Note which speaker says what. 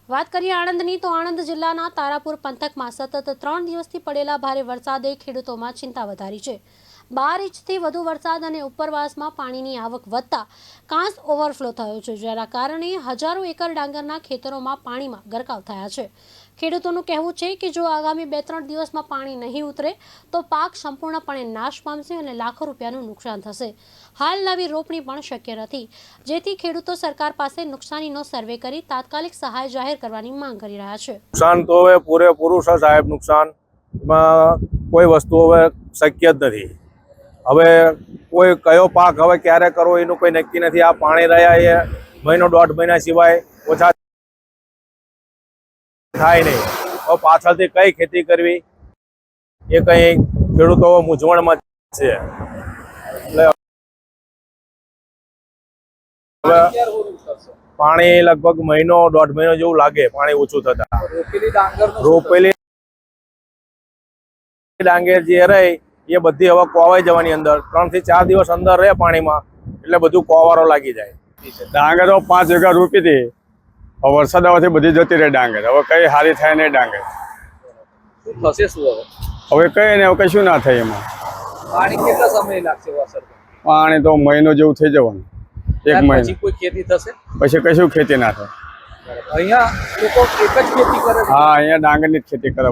Speaker 1: વાત કરીએ આણંદની તો આણંદ જિલ્લાના તારાપુર પંથકમાં સતત 3 દિવસથી પડેલા ભારે વરસાદે ખેડૂતોમાં ચિંતા વધારી છે। 12 ઇંચથી વધુ વરસાદ અને ઉપરવાસમાં પાણીની આવક વધતા કાંસ ઓવરફ્લો થયો છે, જેના કારણે હજારો એકર ડાંગરના ખેતરોમાં પાણીમાં ગરકાવ થયા છે। ખેડૂતોનું કહેવું છે કે જો આગામી 2-3 દિવસમાં પાણી નહીં ઉતરે તો પાક સંપૂર્ણપણે નાશ પામશે અને લાખો રૂપિયાનું નુકસાન થશે। હાલ નવી રોપણી પણ શક્ય નથી, જેથી ખેડૂતો સરકાર પાસે નુકસાનીનો સર્વે કરી તાત્કાલિક સહાય જાહેર કરવાની માંગ કરી રહ્યા છે।
Speaker 2: નુકસાન તો હવે પૂરેપૂરું છે સાહેબ। નુકસાનમાં કોઈ વસ્તુ હવે શક્ય જ નથી। હવે કોઈ કયો પાક હવે ક્યારે કરવો એનું કોઈ નક્કી નથી। આ પાણી રહ્યા એ મહિનો 1.5 મહિના સિવાય ઓછા થાય નહીં। હવે પાછળથી કઈ ખેતી કરવી એ કઈ ખેડૂતો મૂંઝવણમાં છે। એટલે હવે પાણી લગભગ મહિનો 1.5 મહિનો જેવું લાગે પાણી ઓછું થતા। રોપેલી ડાંગર જે રહી એ બધી હવે કોવાઈ જવાની અંદર 3 થી 4 દિવસ અંદર રહે પાણીમાં એટલે બધું કોવારો લાગી જાય।
Speaker 3: ડાંગર તો 5 વીઘા રોપી હતી, હવે વરસાદ આવવાથી બધી જતી રહી ડાંગર। હવે કઈ સારી થાય નહીં ડાંગર। હવે કઈ નહીં, હવે કશું ના થાય એમાં।
Speaker 4: પાણી કેટલા સમય લાગશે વરસાદ?
Speaker 3: પાણી તો મહિનો જેવું થઈ જવાનું, 1 મહિનો
Speaker 4: કોઈ ખેતી થશે?
Speaker 3: પછી કશું ખેતી ના થાય।
Speaker 4: અહીંયા લોકો એક જ ખેતી કરે છે?
Speaker 3: હા, અહીંયા ડાંગરની જ ખેતી કરે।